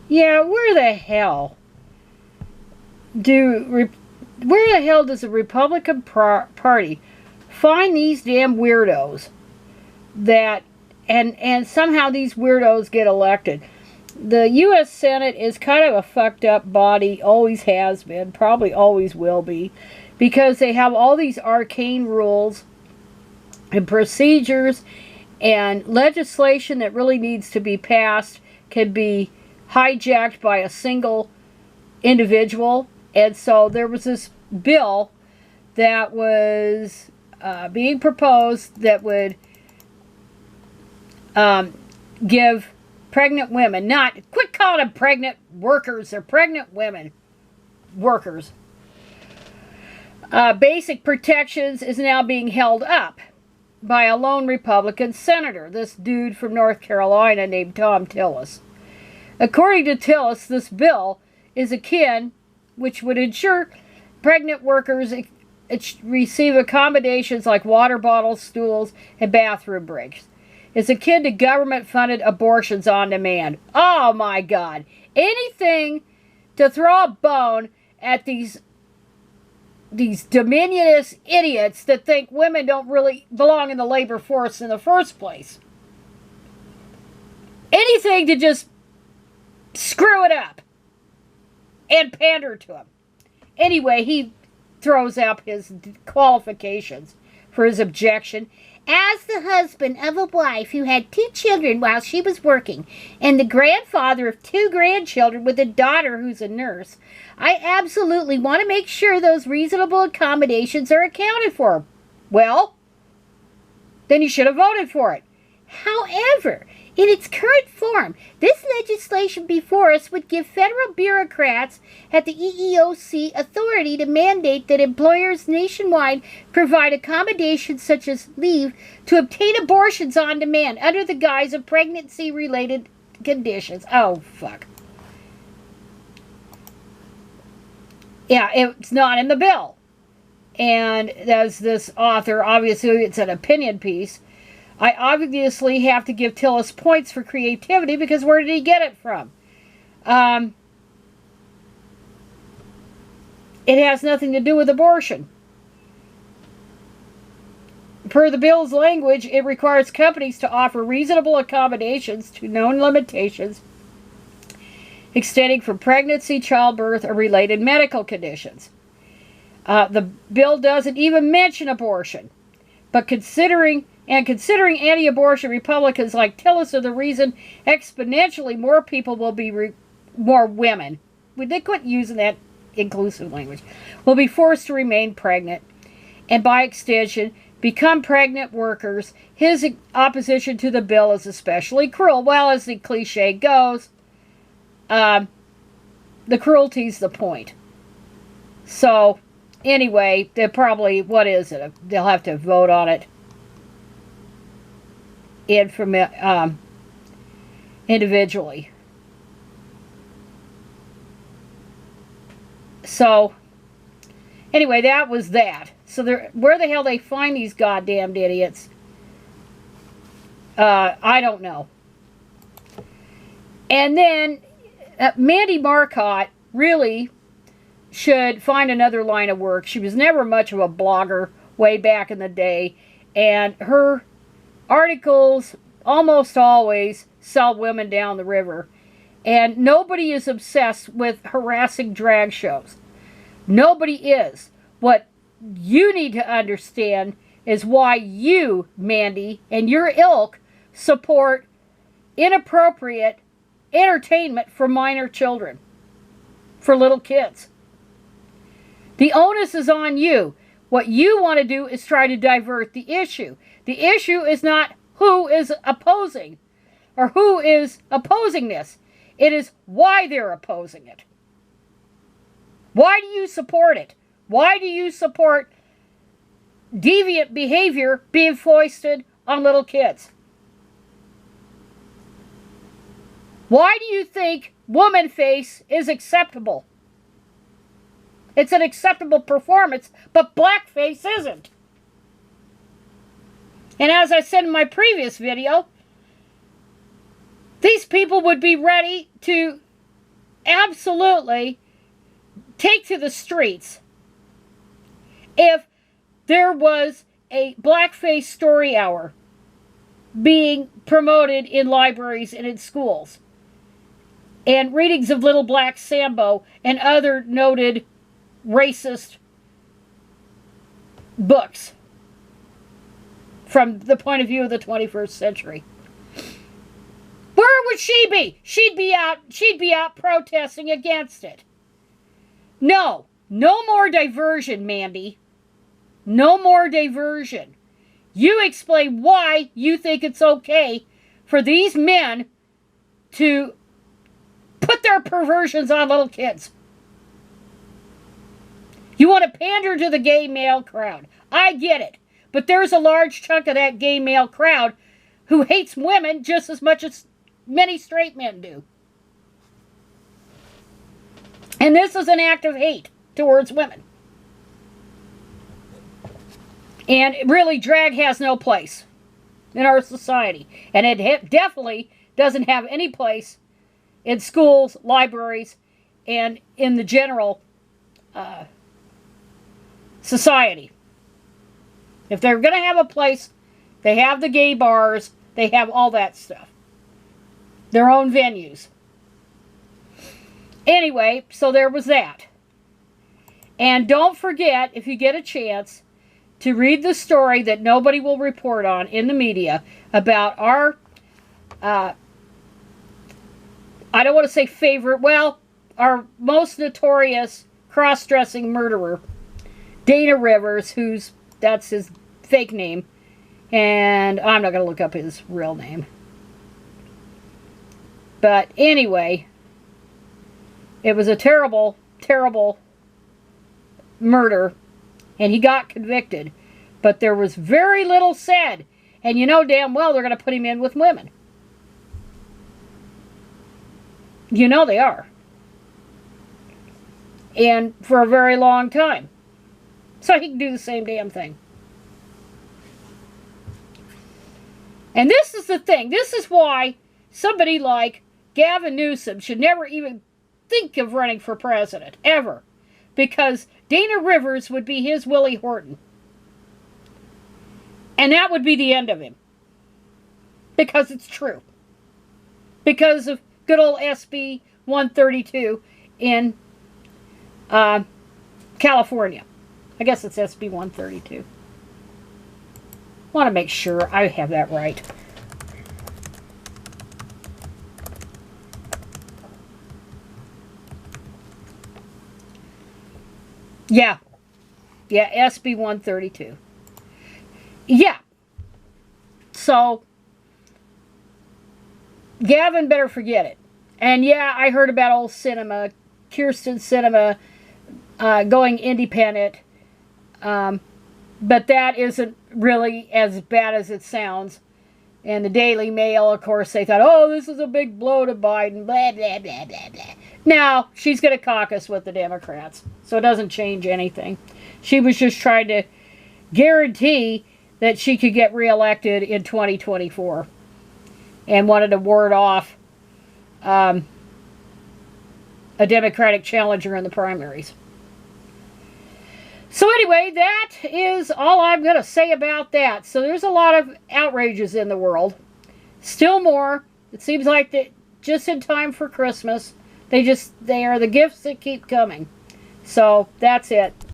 Yeah, do where the hell does the Republican Party find these damn weirdos that and somehow these weirdos get elected? The U.S. Senate is kind of a fucked up body, always has been, probably always will be, because they have all these arcane rules and procedures and legislation that really needs to be passed can be hijacked by a single individual. And so there was this bill that was being proposed that would give pregnant women, not, quit calling them pregnant workers, they're pregnant women, workers. Basic protections is now being held up by a lone Republican senator, this dude from North Carolina named Tom Tillis. According to Tillis, this bill is akin, which would ensure pregnant workers receive accommodations like water bottles, stools, and bathroom breaks. It's akin to government-funded abortions on demand. Oh my God. Anything to throw a bone at these dominionist idiots that think women don't really belong in the labor force in the first place. Anything to just screw it up and pander to them. Anyway, he throws up his qualifications for his objection. As the husband of a wife who had 2 children while she was working, and the grandfather of 2 grandchildren with a daughter who's a nurse, I absolutely want to make sure those reasonable accommodations are accounted for. Well, then you should have voted for it. However, in its current form, this legislation before us would give federal bureaucrats at the EEOC authority to mandate that employers nationwide provide accommodations such as leave to obtain abortions on demand under the guise of pregnancy-related conditions. Oh, fuck. Yeah, it's not in the bill. And as this author, obviously it's an opinion piece, I obviously have to give Tillis points for creativity because where did he get it from? It has nothing to do with abortion. Per the bill's language, it requires companies to offer reasonable accommodations to known limitations extending from pregnancy, childbirth, or related medical conditions. The bill doesn't even mention abortion, but considering anti-abortion Republicans like Tillis are the reason exponentially more people will be, more women, they quit using that inclusive language, will be forced to remain pregnant and by extension become pregnant workers. His opposition to the bill is especially cruel. Well, as the cliche goes, the cruelty's the point. So, anyway, they'll probably, what is it? They'll have to vote on it individually. So, anyway, that was that. So, where the hell they find these goddamn idiots? I don't know. And then, Mandy Marcotte really should find another line of work. She was never much of a blogger way back in the day, and her articles almost always sell women down the river. And nobody is obsessed with harassing drag shows. Nobody is. What you need to understand is why you, Mandy, and your ilk support inappropriate entertainment for minor children, for little kids. The onus is on you. What you want to do is try to divert the issue. The issue is not who is opposing or who is opposing this. It is why they're opposing it. Why do you support it? Why do you support deviant behavior being foisted on little kids? Why do you think woman face is acceptable? It's an acceptable performance, but blackface isn't. And as I said in my previous video, these people would be ready to absolutely take to the streets if there was a blackface story hour being promoted in libraries and in schools, and readings of Little Black Sambo and other noted racist books from the point of view of the 21st century. Where would she be? She'd be out protesting against it. No more diversion, Mandy. No more diversion. You explain why you think it's okay for these men to put their perversions on little kids. You want to pander to the gay male crowd. I get it. But there's a large chunk of that gay male crowd who hates women just as much as many straight men do. And this is an act of hate towards women. And really, drag has no place in our society. And it definitely doesn't have any place in schools, libraries, and in the general society. If they're going to have a place, they have the gay bars, they have all that stuff. Their own venues. Anyway, so there was that. And don't forget, if you get a chance, to read the story that nobody will report on in the media about our, I don't want to say favorite, well, our most notorious cross-dressing murderer, Dana Rivers, that's his fake name, and I'm not going to look up his real name. But anyway, it was a terrible, terrible murder, and he got convicted. But there was very little said, and you know damn well they're going to put him in with women. You know they are. And for a very long time. So he can do the same damn thing. And this is the thing. This is why somebody like Gavin Newsom should never even think of running for president, ever. Because Dana Rivers would be his Willie Horton. And that would be the end of him. Because it's true. Because of good old SB 132 in California. I guess it's SB 132. Want to make sure I have that right. Yeah, SB 132. Yeah. So, Gavin better forget it. And yeah, I heard about old Cinema, Kirsten Cinema, going independent. But that isn't really as bad as it sounds. And the Daily Mail, of course, they thought, oh, this is a big blow to Biden, blah, blah, blah, blah, blah. Now, she's going to caucus with the Democrats, so it doesn't change anything. She was just trying to guarantee that she could get reelected in 2024 and wanted to ward off a Democratic challenger in the primaries. So anyway, that is all I'm going to say about that. So there's a lot of outrages in the world. Still more. It seems like that just in time for Christmas. They are the gifts that keep coming. So that's it.